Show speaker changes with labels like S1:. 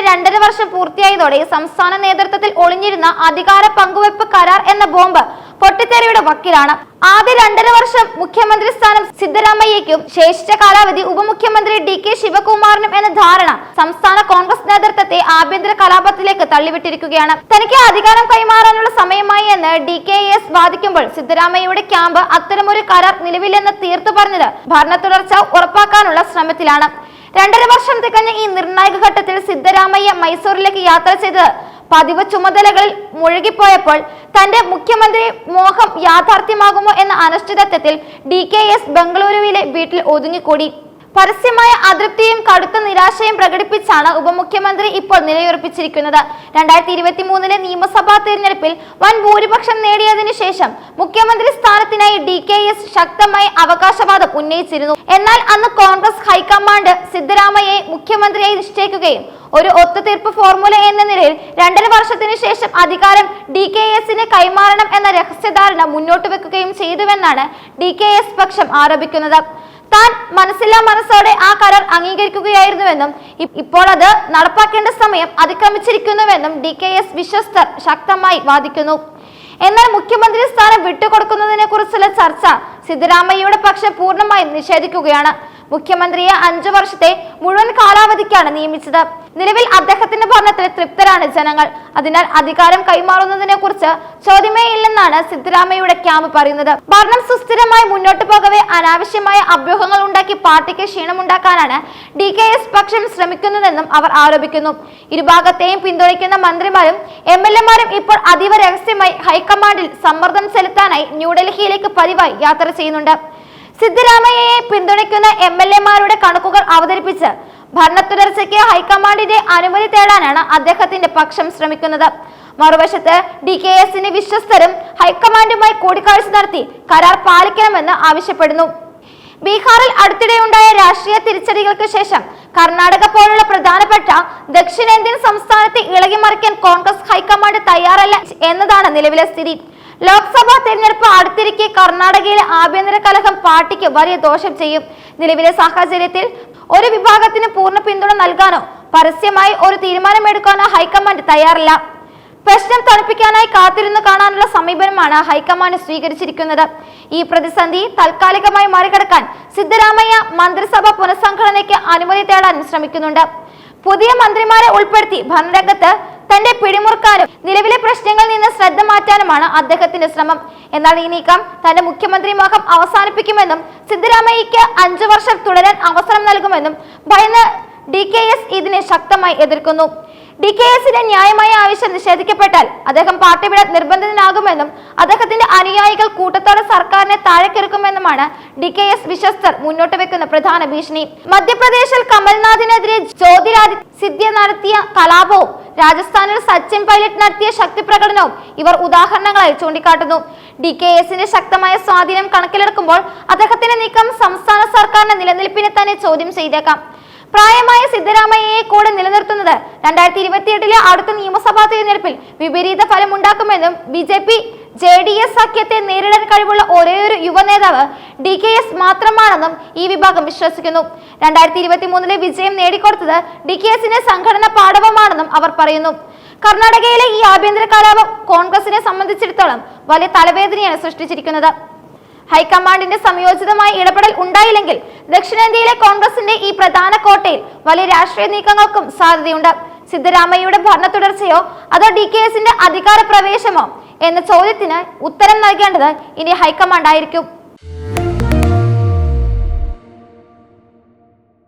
S1: 2.5 വർഷം പൂർത്തിയായതോടെ സംസ്ഥാന നേതൃത്വത്തിൽ ഒളിഞ്ഞിരുന്ന അധികാര പങ്കുവെപ്പ് കരാർ എന്ന ബോംബ് പൊട്ടിത്തെറിയുടെ വക്കിലാണ്. ആദ്യ 2.5 വർഷം മുഖ്യമന്ത്രി സ്ഥാനം സിദ്ധരാമയ്യയ്ക്കും ശേഷിച്ച കാലാവധി ഉപമുഖ്യമന്ത്രി DK ശിവകുമാറിനും എന്ന ധാരണ സംസ്ഥാന കോൺഗ്രസ് നേതൃത്വത്തെ ആഭ്യന്തര കലാപത്തിലേക്ക് തള്ളിവിട്ടിരിക്കുകയാണ്. തനിക്ക് അധികാരം കൈമാറാനുള്ള സമയമായി എന്ന് DKS വാദിക്കുമ്പോൾ സിദ്ധരാമയ്യയുടെ ക്യാമ്പ് അത്തരമൊരു കരാർ നിലവിലെന്ന് തീർത്തു പറഞ്ഞത് ഭരണ തുടർച്ച ഉറപ്പാക്കാനുള്ള ശ്രമത്തിലാണ്. 2.5 വർഷം തികഞ്ഞ ഈ നിർണായക ഘട്ടത്തിൽ സിദ്ധരാമയ്യ മൈസൂരിലേക്ക് യാത്ര ചെയ്തത് പതിവ് ചുമതലകളിൽ മുഴുകിപ്പോയപ്പോൾ തന്റെ മുഖ്യമന്ത്രി മോഹം യാഥാർത്ഥ്യമാകുമോ എന്ന അനിശ്ചിതത്വത്തിൽ DKS ബംഗളൂരുവിലെ വീട്ടിൽ ഒതുങ്ങിക്കൂടി. പരസ്യമായ അതൃപ്തിയും കടുത്ത നിരാശയും പ്രകടിപ്പിച്ചാണ് ഉപമുഖ്യമന്ത്രി ഇപ്പോൾ നിലയുറപ്പിച്ചിരിക്കുന്നത്. 2023 നിയമസഭാ തെരഞ്ഞെടുപ്പിൽ വൻ ഭൂരിപക്ഷം നേടിയതിനു ശേഷം മുഖ്യമന്ത്രി സ്ഥാനത്തിനായി DKS ശക്തമായി അവകാശവാദം ഉന്നയിച്ചിരുന്നു. എന്നാൽ അന്ന് കോൺഗ്രസ് ഹൈക്കമാൻഡ് സിദ്ധരാമയ്യയെ മുഖ്യമന്ത്രിയായി നിശ്ചയിക്കുകയും ഒരു ഒത്തുതീർപ്പ് ഫോർമുല എന്ന നിലയിൽ 2.5 വർഷത്തിനു ശേഷം അധികാരം DKSന് കൈമാറണം എന്ന രഹസ്യധാരണ മുന്നോട്ട് വെക്കുകയും ചെയ്തുവെന്നാണ് DKS പക്ഷം ആരോപിക്കുന്നത്. താൻ മനസ്സില്ലാ മനസ്സോടെ ആ കരാർ അംഗീകരിക്കുകയായിരുന്നുവെന്നും ഇപ്പോൾ അത് നടപ്പാക്കേണ്ട സമയം അതിക്രമിച്ചിരിക്കുന്നുവെന്നും DKS വിശ്വസ്തർ ശക്തമായി വാദിക്കുന്നു. എന്നാൽ മുഖ്യമന്ത്രി സ്ഥാനം വിട്ടുകൊടുക്കുന്നതിനെ കുറിച്ചുള്ള ചർച്ച സിദ്ധരാമയ്യയുടെ പക്ഷം പൂർണ്ണമായും നിഷേധിക്കുകയാണ്. മുഖ്യമന്ത്രിയെ 5 വർഷത്തെ മുഴുവൻ കാലാവധിക്കാണ് നിയമിച്ചത്. നിലവിൽ അദ്ദേഹത്തിന്റെ ഭരണത്തിൽ തൃപ്തരാണ് ജനങ്ങൾ. അതിനാൽ അധികാരം കൈമാറുന്നതിനെ കുറിച്ച് ചോദ്യമേ ഇല്ലെന്നാണ് സിദ്ധരാമയ്യയുടെ ക്യാമ്പ് പറയുന്നത്. ഭരണം സുസ്ഥിരമായി മുന്നോട്ട് പോകവെ അനാവശ്യമായ അഭ്യൂഹങ്ങൾ ഉണ്ടാക്കി പാർട്ടിക്ക് ക്ഷീണമുണ്ടാക്കാനാണ് DKS പക്ഷം ശ്രമിക്കുന്നതെന്നും അവർ ആരോപിക്കുന്നു. ഇരുഭാഗത്തെയും പിന്തുണയ്ക്കുന്ന മന്ത്രിമാരും MLA-മാരും ഇപ്പോൾ അതീവ രഹസ്യമായി ഹൈക്കമാൻഡിൽ സമ്മർദ്ദം ചെലുത്താനായി ന്യൂഡൽഹിയിലേക്ക് പതിവായി യാത്ര ചെയ്യുന്നുണ്ട്. സിദ്ധരാമയ്യയെ പിന്തുണയ്ക്കുന്ന MLA-മാരുടെ കണക്കുകൾ അവതരിപ്പിച്ച് ഭരണ തുടർച്ചയ്ക്ക് ഹൈക്കമാൻഡിന്റെ അനുമതി തേടാനാണ് അദ്ദേഹത്തിന്റെ പക്ഷം ശ്രമിക്കുന്നത്. മറുവശത്ത് DKSന് വിശ്വസ്തരും ഹൈക്കമാൻഡുമായി കൂടിക്കാഴ്ച നടത്തി കരാർ പാലിക്കണമെന്ന് ആവശ്യപ്പെടുന്നു. ബീഹാറിൽ അടുത്തിടെയുണ്ടായ രാഷ്ട്രീയ തിരിച്ചടികൾക്ക് ശേഷം കർണാടക പോലുള്ള പ്രധാനപ്പെട്ട ദക്ഷിണേന്ത്യൻ സംസ്ഥാനത്തെ ഇളകിമറിക്കാൻ കോൺഗ്രസ് ഹൈക്കമാൻഡ് തയ്യാറല്ല എന്നതാണ് നിലവിലെ സ്ഥിതി. ലോക്സഭാ തെരഞ്ഞെടുപ്പ് അടുത്തിരിക്കെ കർണാടകയിലെ ആഭ്യന്തര കലഹം പാർട്ടിക്ക് വലിയ ദോഷം ചെയ്യും. നിലവിലെ സാഹചര്യത്തിൽ ഒരു വിഭാഗത്തിന് പൂർണ്ണ പിന്തുണ നൽകാനോ പരസ്യമായി ഒരു തീരുമാനമെടുക്കാനോ ഹൈക്കമാൻഡ് തയ്യാറില്ല. പ്രശ്നം തണുപ്പിക്കാനായി കാത്തിരുന്നു കാണാനുള്ള സമീപനമാണ് ഹൈക്കമാൻഡ് സ്വീകരിച്ചിരിക്കുന്നത്. ഈ പ്രതിസന്ധി താൽക്കാലികമായി മറികടക്കാൻ സിദ്ധരാമയ്യ മന്ത്രിസഭ പുനഃസംഘടനയ്ക്ക് അനുമതി തേടാനും ശ്രമിക്കുന്നുണ്ട്. പുതിയ മന്ത്രിമാരെ ഉൾപ്പെടുത്തി ഭരണരംഗത്ത് തന്റെ പിടിമുറുക്കാനും നിലവിലെ പ്രശ്നങ്ങളിൽ നിന്ന് ശ്രദ്ധ മാറ്റാനുമാണ് അദ്ദേഹത്തിന്റെ ശ്രമം. എന്നാൽ ഈ നീക്കം തന്റെ മുഖ്യമന്ത്രി മോഹം അവസാനിപ്പിക്കുമെന്നും സിദ്ധരാമയ്യയ്ക്ക് 5 വർഷം തുടരാൻ അവസരം നൽകുമെന്നും ഭയന്ന് DKS ഇതിനെ ശക്തമായി എതിർക്കുന്നു. DKSന്റെ ന്യായമായ ആവശ്യം നിഷേധിക്കപ്പെട്ടാൽ അദ്ദേഹം പാർട്ടി വിടാൻ നിർബന്ധിതനാകുമെന്നും അദ്ദേഹത്തിന്റെ അനുയായികൾ കൂട്ടത്തോടെ സർക്കാരിനെ താഴെക്കിറക്കുമെന്നുമാണ് DKS വിശ്വസ്തർ മുന്നോട്ട് വെക്കുന്ന പ്രധാന ഭീഷണി. മധ്യപ്രദേശിൽ കമൽനാഥിനെതിരെ ജ്യോതിരാദിത്യ സിന്ധ്യ നടത്തിയ കലാപവും രാജസ്ഥാനിൽ സച്ചിൻ പൈലറ്റ് നടത്തിയ ശക്തി പ്രകടനവും ഇവർ ഉദാഹരണങ്ങളായി ചൂണ്ടിക്കാട്ടുന്നു. DKSന്റെ ശക്തമായ സ്വാധീനം കണക്കിലെടുക്കുമ്പോൾ അദ്ദേഹത്തിന്റെ നീക്കം സംസ്ഥാന സർക്കാരിന്റെ നിലനിൽപ്പിനെ തന്നെ ചോദ്യം ചെയ്തേക്കാം. പ്രായമായ സിദ്ധരാമയ്യയെ കൂടെ നിലനിർത്തുന്നത് 2028 അടുത്ത നിയമസഭാ തെരഞ്ഞെടുപ്പിൽ വിപരീത ഫലമുണ്ടാക്കുമെന്നും BJP-JDS സഖ്യത്തെ നേരിടാൻ കഴിവുള്ള ഒരേയൊരു യുവ നേതാവ് DKS മാത്രമാണെന്നും ഈ വിഭാഗം വിശ്വസിക്കുന്നു. 2023 വിജയം നേടിക്കൊടുത്തത് DKSന്റെ സംഘടന പാടവമാണെന്നും അവർ പറയുന്നു. കർണാടകയിലെ ഈ ആഭ്യന്തര കലാപം കോൺഗ്രസിനെ സംബന്ധിച്ചിടത്തോളം വലിയ തലവേദനയാണ് സൃഷ്ടിച്ചിരിക്കുന്നത്. ഹൈക്കമാൻഡിന്റെ സംയോജിതമായ ഇടപെടൽ ഉണ്ടായില്ലെങ്കിൽ ദക്ഷിണേന്ത്യയിലെ കോൺഗ്രസിന്റെ ഈ പ്രധാന കോട്ടയിൽ വലിയ രാഷ്ട്രീയ നീക്കങ്ങൾക്കും സാധ്യതയുണ്ട്. സിദ്ധരാമയ്യയുടെ ഭരണ തുടർച്ചയോ അതോ DKSന്റെ അധികാര പ്രവേശമോ എന്ന ചോദ്യത്തിന് ഉത്തരം നൽകേണ്ടത് ഇനി ഹൈക്കമാൻഡ് ആയിരിക്കും.